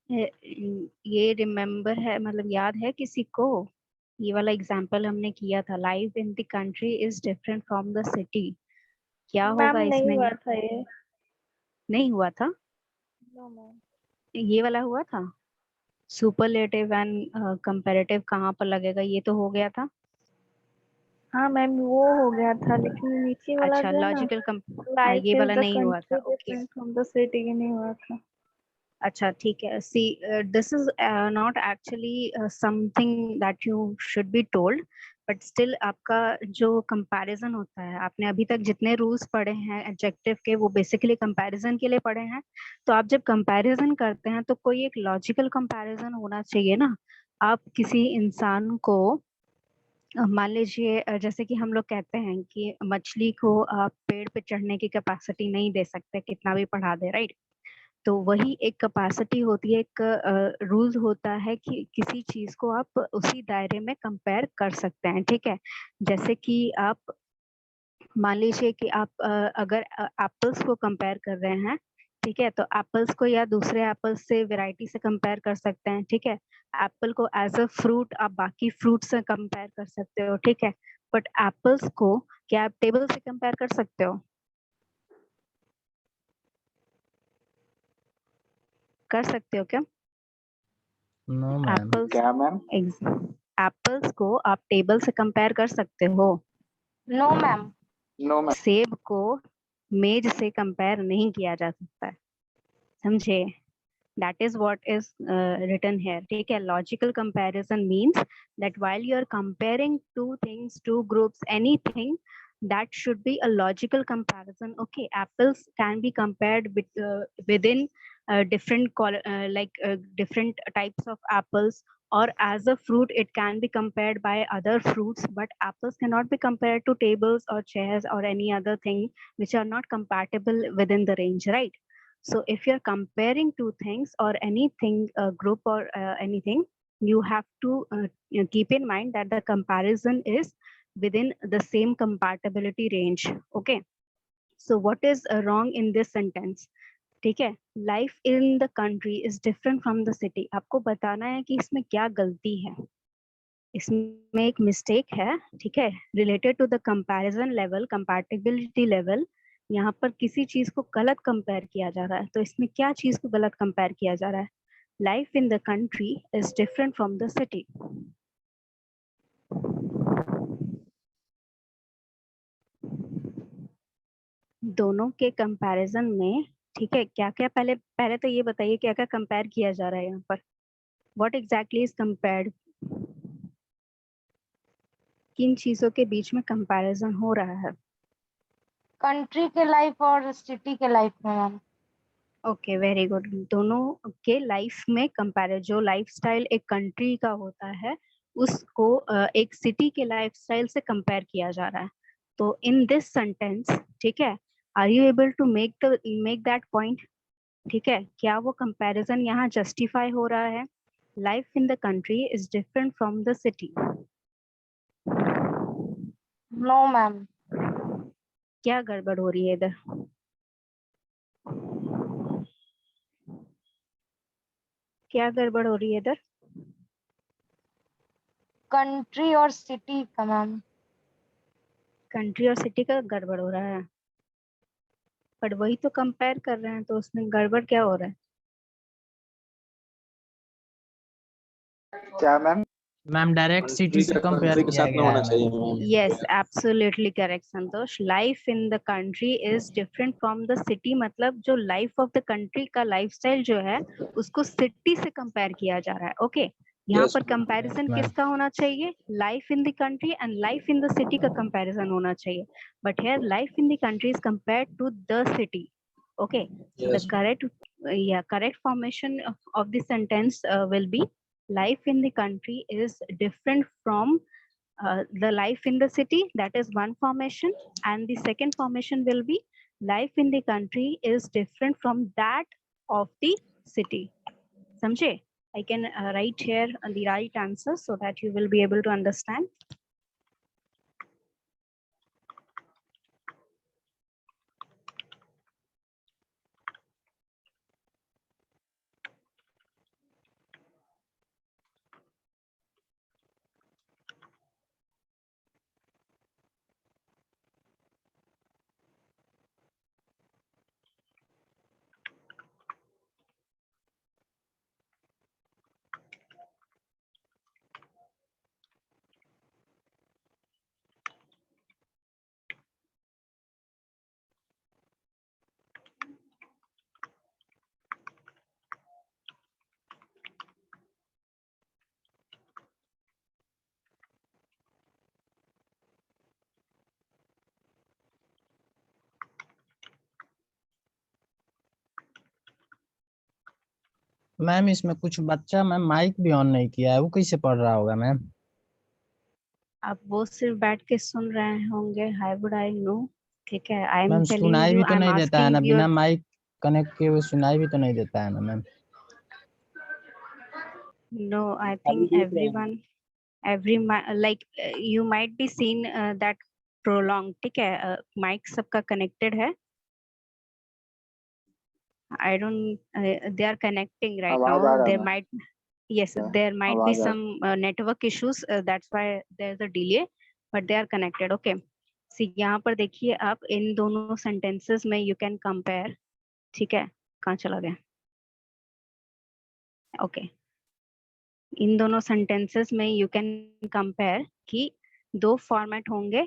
ये रिमेम्बर है, मतलब याद है किसी को? ये वाला एग्जाम्पल हमने किया था, life in the country is different from the city. क्या मैम होगा नहीं इसमें? हुआ था ये। नहीं हुआ था? No ma'am. ये वाला हुआ था। सुपरलेटिव एंड कंपैरेटिव कहाँ पर लगेगा, ये तो हो गया था। हाँ मैम वो हो गया था, लेकिन नीचे वाला अच्छा, जो है ना, लॉजिकल हाँ, लाइफ ये इज वाला द नहीं हुआ था, country okay. Different from the city, ये नहीं हुआ था। अच्छा ठीक है, see this is not actually something that you should be told, but still आपका जो कंपैरिजन होता है, आपने अभी तक जितने रूल्स पढ़े हैं एडजेक्टिव के, वो बेसिकली कंपैरिजन के लिए पढ़े हैं। तो आप जब कंपैरिजन करते हैं तो कोई एक लॉजिकल कंपैरिजन होना चाहिए ना। आप किसी इंसान को मान लीजिए, जैसे कि हम लोग कहते हैं कि मछली को आप पेड़ पे चढ़ने की कैपेसिटी नहीं दे सकते कितना भी पढ़ा दे, राइट? तो वही एक कैपेसिटी होती है, एक रूल होता है कि किसी चीज को आप उसी दायरे में कंपेयर कर सकते हैं, ठीक है? जैसे कि आप मान लीजिए कि आप अगर एप्पल्स को कंपेयर कर रहे हैं, ठीक है, तो एप्पल्स को या दूसरे एप्पल्स से वैरायटी से कंपेयर कर सकते हैं, ठीक है? एप्पल को एज अ फ्रूट आप बाकी फ्रूट से कंपेयर कर सकते हो, ठीक है? बट एप्पल्स को क्या आप टेबल से कंपेयर कर सकते हो? कर सकते हो क्या? No ma'am. एप्पल्स क्या मैम? एप्पल्स को आप टेबल से कंपेयर कर सकते हो? No ma'am. No ma'am. सेब को मेज से कंपेयर नहीं किया जा सकता है, समझे? That is what is written here, ठीक है? Logical comparison means that while you are comparing two things, two groups, anything, that should be a logical comparison. Okay, apples can be compared within different types of apples, or as a fruit it can be compared by other fruits, but apples cannot be compared to tables or chairs or any other thing which are not compatible within the range, right? So if you're comparing two things or anything, a group or anything, you have to keep in mind that the comparison is within the same compatibility range. Okay, so what is wrong in this sentence? ठीक है, life in the country is different from the city. आपको बताना है कि इसमें क्या गलती है, इसमें एक मिस्टेक है, ठीक है? Related to the comparison level, compatibility level, यहाँ पर किसी चीज को गलत कंपेयर किया जा रहा है। तो इसमें क्या चीज को गलत कंपेयर किया जा रहा है? Life in the country is different from the city. दोनों के कंपैरिजन में, ठीक है, क्या क्या, पहले पहले तो ये बताइए क्या क्या कंपेयर किया जा रहा है यहाँ पर? What exactly is compared? किन चीजों के बीच में कंपैरिजन हो रहा है? कंट्री के लाइफ और सिटी के लाइफ में मैम। Okay, very good. दोनों के लाइफ में कंपेयर, जो लाइफस्टाइल एक कंट्री का होता है उसको एक सिटी के लाइफस्टाइल से कंपेयर किया जा रहा है। तो इन दिस सेंटेंस, ठीक है, are you able to make that point? ठीक है, क्या वो कंपैरिजन यहाँ जस्टिफाई हो रहा है? Life in the country is different from the city. No ma'am. क्या गड़बड़ हो रही है इधर? क्या गड़बड़ हो रही है इधर? कंट्री और सिटी का मैम। कंट्री और सिटी का गड़बड़ हो रहा है, पर वही तो कंपेयर कर रहे हैं, तो उसमें गड़बड़ क्या हो रहा है? क्या मैम? मैम डायरेक्ट सिटी से कंपेयर कंट्री के किया साथ में गया होना है चाहिए ma'am. Ma'am. Yes, absolutely correct, Santosh. Life in the country is different from the city, मतलब जो life of the country का lifestyle जो है उसको city से compare किया जा रहा है। Okay, यहाँ Yes, पर ma'am. comparison Yes, ma'am. किसका होना चाहिए? Life in the country and life in the city का comparison होना चाहिए। But here life in the country is compared to the city. Okay, the Yes. correct formation of the sentence will be life in the country is different from the life in the city. That is one formation, and the second formation will be life in the country is different from that of the city. Samjhe? I can write here the right answer so that you will be able to understand. Ma'am इसमें कुछ बच्चा ma'am mic भी on नहीं किया है, वो कैसे पढ़ रहा होगा मैम? अब वो सिर्फ बैठ के सुन रहे होंगे, हाई वुड आई नो। ठीक है, आई एम मैम टेलिंग सुनाई यू, भी तो आई एम नहीं देता है ना, आस्किंग बिना योर। माइक कनेक्ट किए हुए सुनाई भी तो नहीं देता है ना मैम? नो, आई खाली थिंक देख रहे हैं। Everyone, like you might be seen that prolonged, ठीक है, माइक सबका कनेक्टेड है। I don't they are connecting right now, आवाज आ रहा there है might, yes, there might be आवाज आ some network issues, that's why there's a delay, but they are connected, okay। See, यहाँ पर देखिए आप, इन दोनों sentences में you can compare, ठीक है, कहाँ चला गया, okay, इन दोनों sentences में you can compare कि दो format होंगे,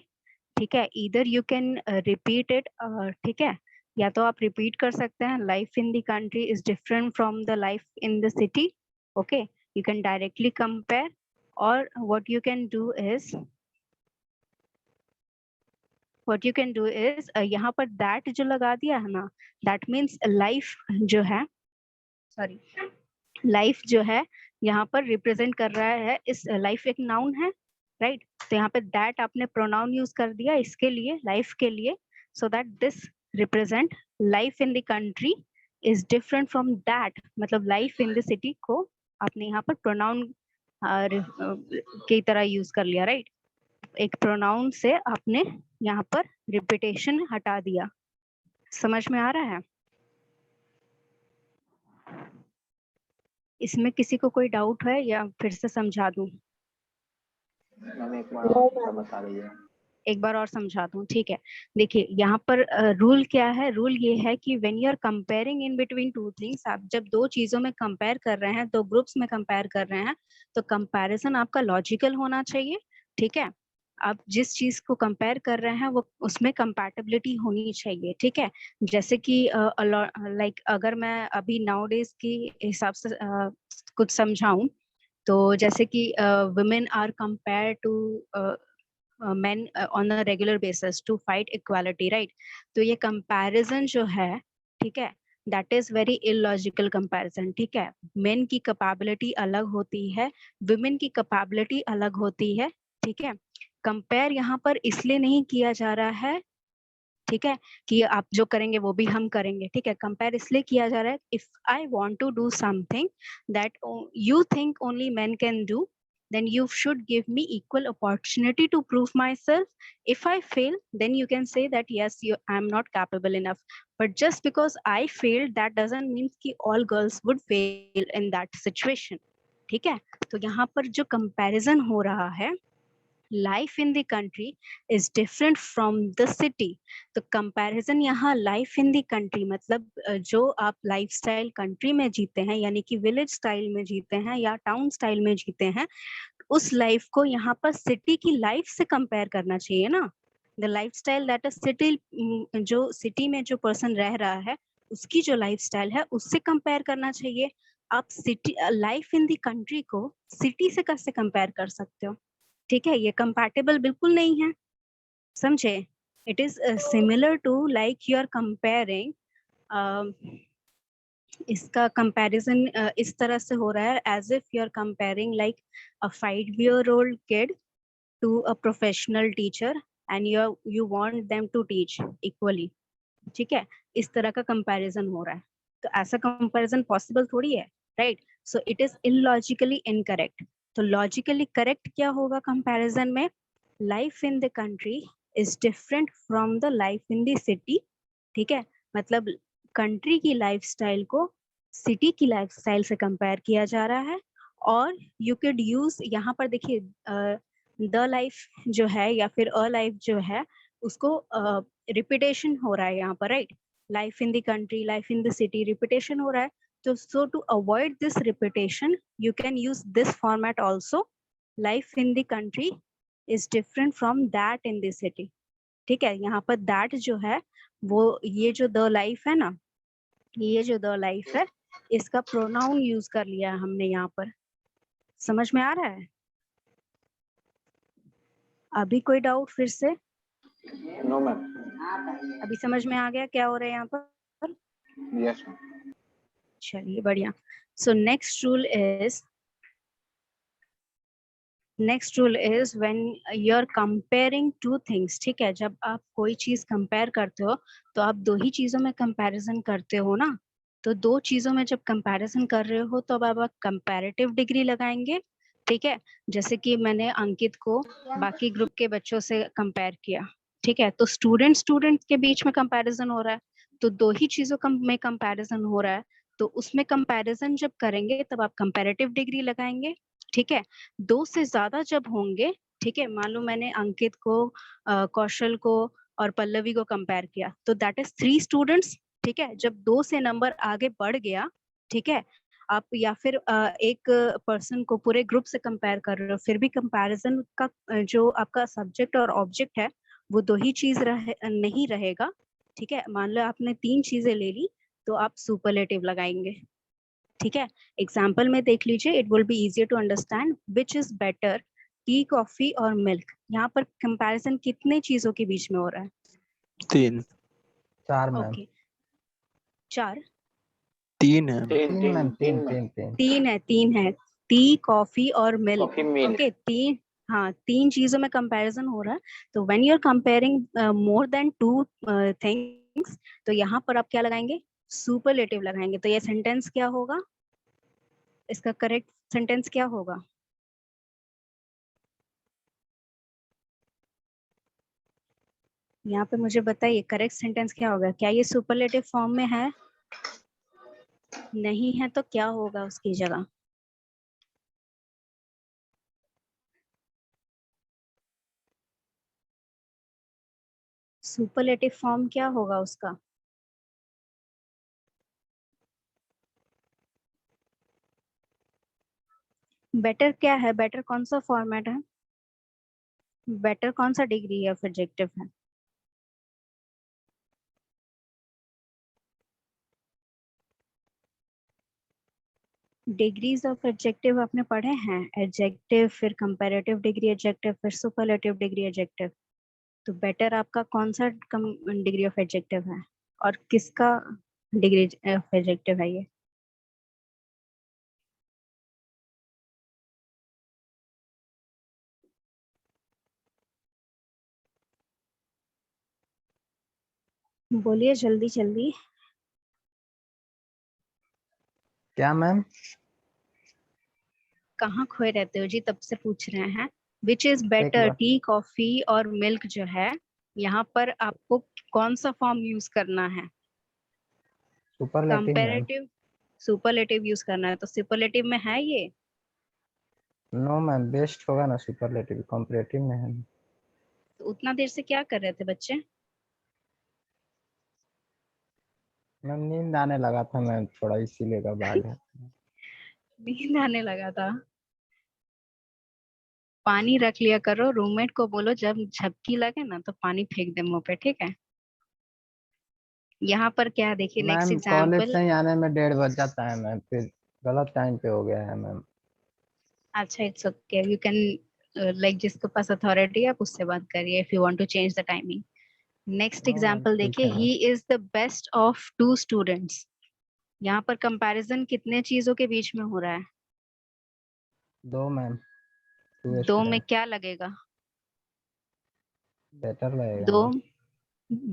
ठीक है, either you can repeat it, ठीक है, या तो आप repeat कर सकते हैं, life in the country is different from the life in the city, okay, you can directly compare, or what you can do is यहाँ पर that जो लगा दिया है ना, that means life जो है, sorry, लाइफ जो है यहाँ पर रिप्रेजेंट कर रहा है, इस लाइफ एक नाउन है, राइट, तो यहाँ पे दैट आपने प्रोनाउन यूज कर दिया इसके लिए, लाइफ के लिए, so that this represent life in the country is different from that, मतलब लाइफ इन द सिटी को आपने यहाँ पर प्रोनाउन की तरह यूज कर लिया, राइट, एक प्रोनाउन से आपने यहाँ पर रिपीटेशन हटा दिया। समझ में आ रहा है? इसमें किसी को कोई डाउट है या फिर से समझा दूं? मैम एक बार और बता दीजिए। एक बार और समझा दूं, ठीक है। देखिए यहाँ पर रूल क्या है, रूल ये है कि when you are comparing in between two things, आप जब दो चीजों में कंपेयर कर रहे हैं, दो ग्रुप्स में कंपेयर कर रहे हैं, तो कंपैरिजन आपका लॉजिकल होना चाहिए, ठीक है। आप जिस चीज को कंपेयर कर रहे हैं वो उसमें कंपैटिबिलिटी होनी चाहिए, ठीक है। जैसे कि लाइक अगर मैं अभी नाउडेज के हिसाब से कुछ समझाऊं, तो जैसे कि women are compared to men on a regular basis to fight equality, right, तो ये comparison जो है, ठीक है, that is very illogical comparison, ठीक है। men की capability अलग होती है, women की capability अलग होती है, ठीक है। compare यहाँ पर इसलिए नहीं किया जा रहा है, ठीक है, कि आप जो करेंगे वो भी हम करेंगे, ठीक है। कंपेयर इसलिए किया जा रहा है, if I want to do something that you think only men can do, then you should give me equal opportunity to prove myself. If I fail, then you can say that yes, I'm not capable enough, but just because I failed, that doesn't mean कि all girls would fail in that situation, ठीक है। तो यहाँ पर जो comparison हो रहा है, life in the country is different from the city, तो कंपैरिजन यहाँ लाइफ इन द कंट्री मतलब जो आप लाइफस्टाइल कंट्री में जीते हैं, यानी कि विलेज स्टाइल में जीते हैं या टाउन स्टाइल में जीते हैं, उस लाइफ को यहाँ पर सिटी की लाइफ से कंपेयर करना चाहिए ना। The lifestyle that a city, जो सिटी में जो पर्सन रह रहा है उसकी जो लाइफस्टाइल है उससे कंपेयर करना चाहिए। आप city life in the country को सिटी से कैसे कंपेयर कर सकते हो, ठीक है, ये कंपैटिबल बिल्कुल नहीं है, समझे। It is similar to like you are comparing, इसका कंपैरिजन इस तरह से हो रहा है as if you are comparing like a 5-year-old kid to a professional teacher and you want them to teach equally, ठीक है, इस तरह का कंपैरिजन हो रहा है, तो ऐसा कंपैरिजन पॉसिबल थोड़ी है, right. So it is illogically incorrect. तो लॉजिकली करेक्ट क्या होगा कंपैरिजन में, life in the country is different from the life in the city, ठीक है, मतलब कंट्री की लाइफस्टाइल को सिटी की लाइफस्टाइल से कंपेयर किया जा रहा है। और यू कैड यूज, यहाँ पर देखिए द लाइफ जो है या फिर अ लाइफ जो है उसको रिपीटेशन हो रहा है यहाँ पर, right, life in the country, life in the city, repetition हो रहा है, तो so to avoid this repetition you can use this format also, life in the country is different from that in the city, ठीक है। यहाँ पर that जो है वो ये जो the life है ना, ये जो the life है इसका pronoun यूज कर लिया हमने यहाँ पर। समझ में आ रहा है? अभी कोई डाउट फिर से? No ma'am. अभी समझ में आ गया क्या हो रहा है यहाँ पर? Yes ma'am. चलिए बढ़िया। So next rule is when you're comparing two things, ठीक है, जब आप कोई चीज कंपेयर करते हो तो आप दो ही चीजों में कंपैरिजन करते हो ना, तो दो चीजों में जब कंपैरिजन कर रहे हो तो अब आप कंपैरेटिव डिग्री लगाएंगे, ठीक है। जैसे कि मैंने अंकित को बाकी ग्रुप के बच्चों से कंपेयर किया, ठीक है, तो स्टूडेंट के बीच में कंपैरिजन हो रहा है, तो दो ही चीजों में कंपैरिजन हो रहा है, तो उसमें कंपैरिजन जब करेंगे तब आप कंपैरेटिव डिग्री लगाएंगे, ठीक है। दो से ज्यादा जब होंगे, ठीक है, मान लो मैंने अंकित को, कौशल को और पल्लवी को कंपेयर किया, तो दैट इज 3 स्टूडेंट्स, ठीक है। जब 2 से नंबर आगे बढ़ गया, ठीक है, आप या फिर एक पर्सन को पूरे ग्रुप से कंपेयर कर रहे हो, फिर भी कंपैरिजन का जो आपका सब्जेक्ट और ऑब्जेक्ट है वो दो ही चीज नहीं रहेगा, ठीक है। मान लो आपने 3 चीजें ले ली तो आप सुपरलेटिव लगाएंगे, ठीक है। एग्जाम्पल में देख लीजिए, it will be easier to understand which is better, tea, coffee और मिल्क। यहाँ पर कंपैरिजन कितने चीजों के बीच में हो रहा है? 3 4 मैम। ओके, 4 3 है। 3 मैम, 3 3 3 तीन है, टी, कॉफी और मिल्क, कॉफी मिल्क। ओके, 3, हाँ 3 चीजों में कंपैरिजन हो रहा है, तो when you are comparing more than 2 things, तो यहाँ पर आप क्या लगाएंगे? सुपरलेटिव लगाएंगे। तो ये सेंटेंस क्या होगा? इसका करेक्ट सेंटेंस क्या होगा? यहाँ पे मुझे बताइए करेक्ट सेंटेंस क्या होगा? क्या ये सुपरलेटिव फॉर्म में है? नहीं है तो क्या होगा उसकी जगह? सुपरलेटिव फॉर्म क्या होगा उसका? बेटर क्या है? बेटर कौन सा फॉर्मेट है? बेटर कौन सा डिग्री ऑफ एडजेक्टिव है? डिग्रीज ऑफ एडजेक्टिव आपने पढ़े हैं? एडजेक्टिव, फिर कंपैरेटिव डिग्री एडजेक्टिव, फिर सुपरलेटिव डिग्री एडजेक्टिव। तो बेटर आपका कौन सा डिग्री ऑफ एडजेक्टिव है और किसका डिग्री ऑफ एडजेक्टिव है ये? बोलिए जल्दी जल्दी। क्या मैम? कहाँ खोए रहते हो जी? तब से पूछ रहे हैं। विच इज एक बेटर, बार टी, कॉफी और मिल्क जो है, यहाँ पर आपको कौन सा फॉर्म यूज करना है? Superlative ma'am. Comparative, superlative use करना है, तो सुपरलेटिव में है ये? नो मैम, बेस्ट होगा ना सुपरलेटिव, कंपैरेटिव में है। तो उतना देर से क्या कर रहे थे बच्चे? मैम नींद आने लगा था मैम, थोड़ा इसीलिए का भाग है। नींद आने लगा था? पानी रख लिया करो, रूममेट को बोलो जब झपकी लगे ना तो पानी फेंक दे मुंह पे, ठीक है। यहाँ पर क्या देखिए, नेक्स्ट मैम कॉलेज एग्जाम्पल। से ही आने में 1:30 बज जाता है मैम, फिर गलत टाइम पे हो गया है मैम। अच्छा, it's okay, you can like जिसके पास अथॉरिटी है आप उससे बात करिए if you want to change the timing. Next no ma'am, example ठीक देखिए, है ma'am. He is the best of 2 students. यहाँ पर कंपैरिजन कितने चीजों के बीच में हो रहा है? 2 मैम, 2 दो में स्टूडेंट। क्या लगेगा? बेटर लगेगा दो मैम।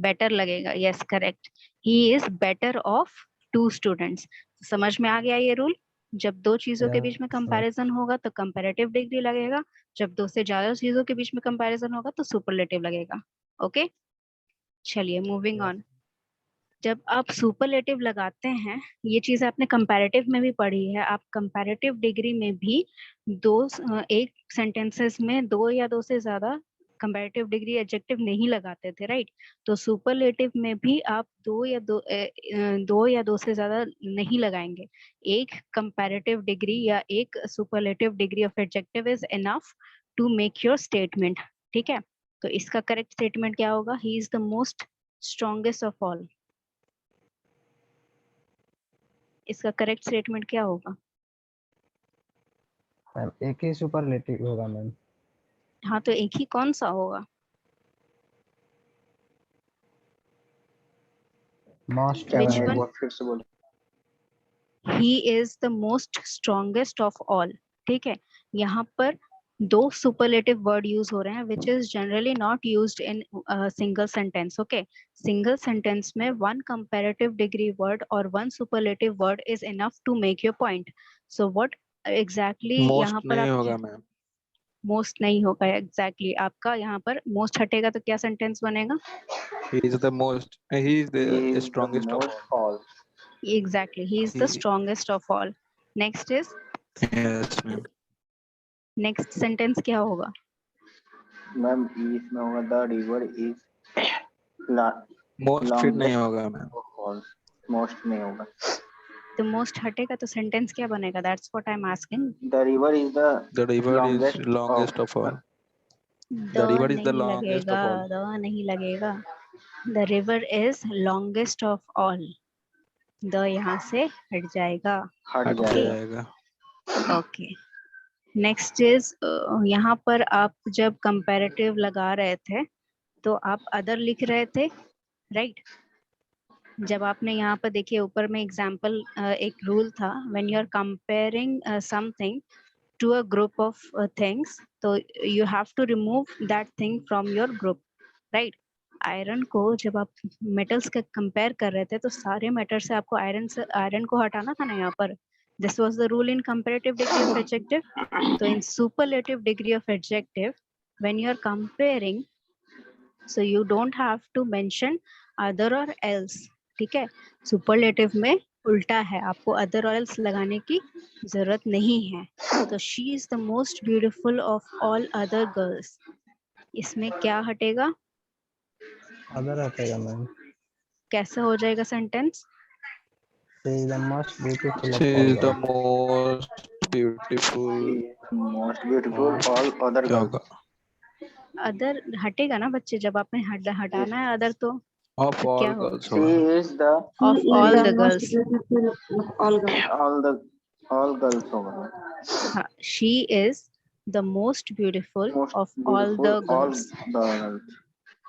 बेटर लगेगा, yes correct. He is better of 2 students. समझ में आ गया ये रूल? जब दो चीजों के बीच में यस मैम। कंपैरिजन होगा तो कंपैरेटिव डिग्री लगेगा, जब दो से ज्यादा चीजों के बीच में कंपैरिजन होगा तो सुपरलेटिव लगेगा। ओके, चलिए मूविंग यस। ऑन। जब आप सुपरलेटिव लगाते हैं, ये चीज आपने कंपैरेटिव में भी पढ़ी है, आप कंपैरेटिव डिग्री में भी एक सेंटेंसेस में दो या दो से ज्यादा कंपैरेटिव डिग्री एडजेक्टिव नहीं लगाते थे, राइट? तो सुपरलेटिव में भी आप दो या दो से ज्यादा नहीं लगाएंगे। एक कंपैरेटिव डिग्री या एक superlative degree of adjective is enough to make your statement, ठीक है। तो इसका करेक्ट स्टेटमेंट क्या होगा? He is the most strongest of all. इसका करेक्ट स्टेटमेंट क्या होगा? मैम एक ही सुपरलेटिव होगा मैम। हाँ, तो एक ही कौन सा होगा? मोस्ट Which है one? मैम। एक बार फिर से बोलो। he is the most strongest of all. ठीक है, यहाँ पर दो superlative word use हो रहे हैं which is generally not used in single sentence. Okay, single sentence में one comparative degree word or one superlative word is enough to make your point. So what exactly most यहाँ पर नहीं आप होगा ma'am. Most नहीं होगा exactly आपका यहाँ पर मोस्ट हटेगा तो क्या सेंटेंस बनेगा? He is the most. He is He the is the strongest of most all. Exactly he is the He, strongest of all. Next is, yes ma'am. Next sentence क्या होगा? Ma'am इसमें होगा the river is most फिर नहीं होगा ma'am. Most नहीं होगा. तो मोस्ट हटेगा तो सेंटेंस क्या बनेगा? That's what I am asking. The river is the The river is longest longest of all. The The river is the नहीं longest लगेगा, of all. द नहीं लगेगा. The river is longest of all. The यहाँ से हट जाएगा. हट हट जाएगा. जाएगा। ओके, नेक्स्ट इज, यहाँ पर आप जब कंपैरेटिव लगा रहे थे तो आप अदर लिख रहे थे, राइट? जब आपने यहाँ पर देखिए ऊपर में एग्जाम्पल, एक रूल था, when you are comparing something to a group of things, तो you have to remove that thing from your group, right? Iron को जब आप मेटल्स के कंपेयर कर रहे थे तो सारे मेटल से आपको आयरन को हटाना था ना यहाँ पर. This was the rule in comparative degree of adjective. तो in superlative degree of adjective when you are comparing, so you don't have to mention other और एल्स. ठीक है, सुपरलेटिव में उल्टा है, आपको अदर और एल्स लगाने की जरूरत नहीं है. तो she is the most beautiful of all other girls. इसमें क्या हटेगा? अदर हटेगा मैम. कैसे हो जाएगा sentence? She is the most beautiful She of all is the girls. most beautiful. Most beautiful of- all other क्या गर्ल्स. होगा? Other हटेगा ना बच्चे, जब आपने हटाना है अदर तो Of क्या all होगा? girls शी होगा। Is the of all the girls. All girls होगा. हाँ, she is the most beautiful most of all the beautiful all girls. The girls.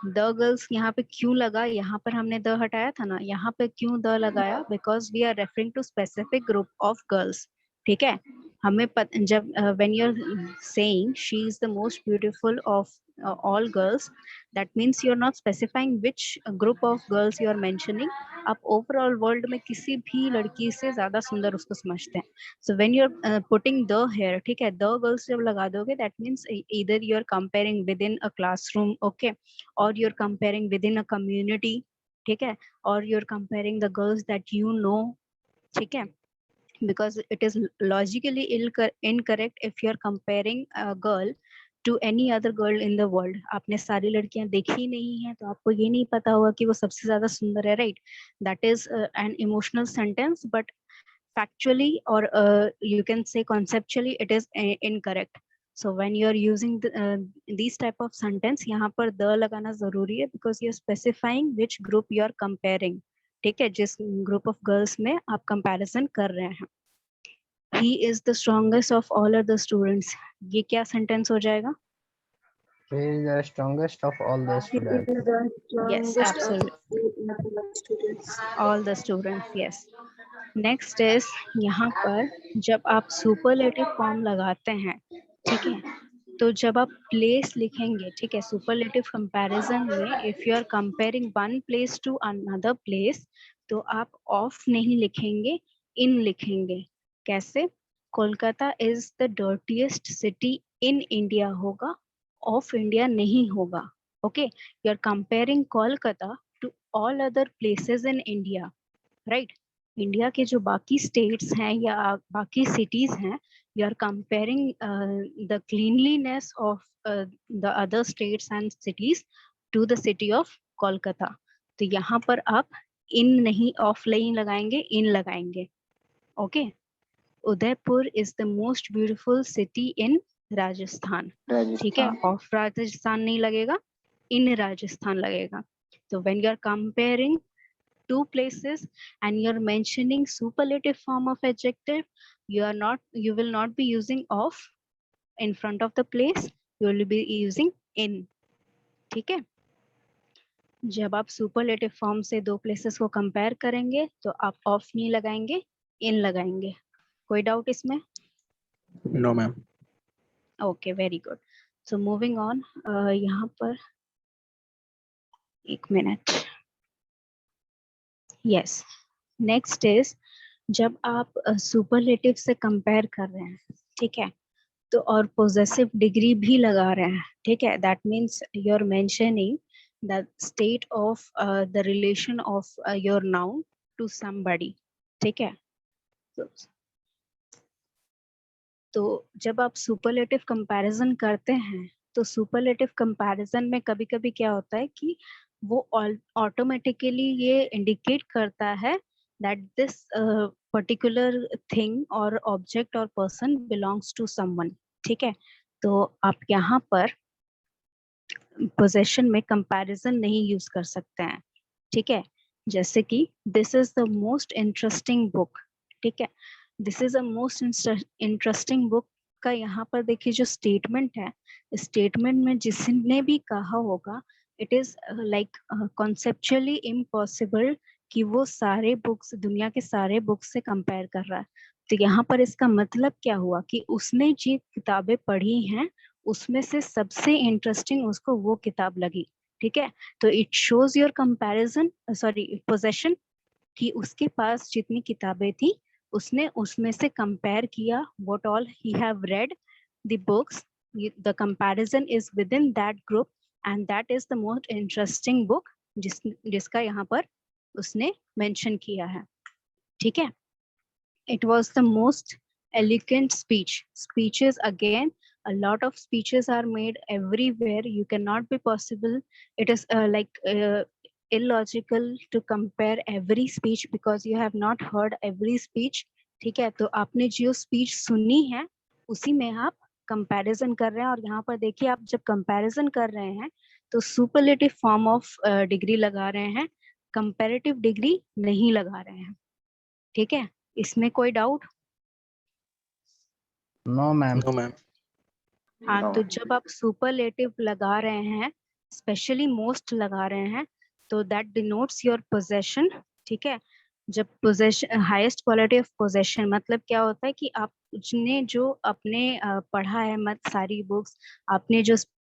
The girls यहाँ पे क्यों लगा? यहाँ पर हमने द हटाया था ना, यहाँ पे क्यों द लगाया? Because we are referring to specific group of girls. ठीक है, हमें जब when you are saying she is the most beautiful of all girls, that means you are not specifying which group of girls you are mentioning. आप overall world में किसी भी लड़की से ज्यादा सुंदर उसको समझते हैं. So when you are putting the here, ठीक है, द गर्ल्स जब लगा दोगे that means either you are comparing within a classroom, okay, or you're comparing within a community, ठीक है, or you're comparing the girls that you know, ठीक है, because it is logically incorrect if you're comparing a girl to any other girl in the world. आपने सारी लड़कियां देखी नहीं है तो आपको ये नहीं पता होगा कि वो सबसे ज्यादा सुंदर है, right? That is an emotional sentence, but factually or you can say conceptually it is incorrect. So when you are using these type of sentence, यहाँ पर the लगाना जरूरी है because you are specifying which group you are comparing. ठीक है, जिस group of girls में आप comparison कर रहे हैं. He is the strongest of all other students. ये क्या sentence हो जाएगा? She is the strongest of all the students. Yes, absolutely. All the students, yes. Next is, यहाँ पर जब आप सुपरलेटिव फॉर्म लगाते हैं, ठीक है, तो जब आप प्लेस लिखेंगे, ठीक है, सुपरलेटिव कंपैरिजन में if you are comparing one place to another place, तो आप ऑफ नहीं लिखेंगे, इन लिखेंगे. कैसे? Kolkata is the dirtiest city in India होगा, ऑफ इंडिया नहीं होगा. Okay, you are comparing Kolkata to all other places in India, right? India के जो बाकी स्टेट्स हैं या बाकी सिटीज हैं, you are comparing the cleanliness of the other states and cities to the city of Kolkata. तो यहाँ पर आप इन नहीं, ऑफ नहीं लगाएंगे, इन लगाएंगे. Okay, Udaipur is the most beautiful city in Rajasthan. ठीक है, ऑफ राजस्थान नहीं लगेगा, इन राजस्थान लगेगा. तो when you are comparing two places and you're mentioning superlative form of adjective, you will not be using of in front of the place, you will be using in. ठीक है, जब आप superlative form से दो places को compare करेंगे तो आप of नहीं लगाएंगे, इन लगाएंगे। कोई डाउट इसमें? No, ma'am. Okay, very good. So moving on, यहाँ पर एक मिनट। यस, नेक्स्ट इज जब आप सुपरलेटिव से कंपेयर कर रहे हैं, ठीक है, तो और पोजेसिव डिग्री भी लगा रहे हैं, ठीक है, that means you are mentioning the state of the relation of your noun to somebody, ठीक है। तो जब आप सुपरलेटिव कंपैरिजन करते हैं तो सुपरलेटिव कंपैरिजन में कभी कभी क्या होता है कि वो ऑटोमेटिकली ये इंडिकेट करता है दैट दिस पर्टिकुलर थिंग और ऑब्जेक्ट और पर्सन बिलोंग्स टू समवन, ठीक है। तो आप यहाँ पर पोजेशन में कंपैरिजन नहीं यूज कर सकते हैं, ठीक है। जैसे कि this is the most interesting book, ठीक है, this is a most interesting book का यहाँ पर देखिए जो स्टेटमेंट है, स्टेटमेंट में जिसने भी कहा होगा it is like conceptually impossible कि वो सारे बुक्स, दुनिया के सारे बुक्स से कंपेयर कर रहा है। तो यहाँ पर इसका मतलब क्या हुआ कि उसने जो किताबें पढ़ी हैं उसमें से सबसे इंटरेस्टिंग उसको वो किताब लगी, ठीक है। तो it shows your comparison, sorry possession, कि उसके पास जितनी किताबें थी उसने उसमें से कंपेयर किया, what all he have read the books, the comparison is with in that group and that is the most interesting book जिसका यहाँ पर उसने मेंशन किया है, ठीक है। It was the most eloquent speech. Speeches again, a lot of speeches are made everywhere. You cannot be possible. It is illogical to compare every speech because you have not heard every speech. ठीक है, तो आपने जो speech सुनी है उसी में आप कंपैरिजन कर रहे हैं। और यहाँ पर देखिए आप जब कंपैरिजन कर रहे हैं तो सुपरलेटिव फॉर्म ऑफ डिग्री लगा रहे हैं, कंपैरेटिव डिग्री नहीं लगा रहे हैं, ठीक है। इसमें कोई doubt? No ma'am. No, ma'am. हाँ, No, तो ma'am. जब आप सुपरलेटिव लगा रहे हैं, स्पेशली मोस्ट लगा रहे हैं, तो दैट डिनोट्स योर पोजेशन, ठीक है। जब possession, highest quality of possession मतलब क्या होता है कि आपने जो अपने पढ़ा है, मत सारी बुक्स आपने जो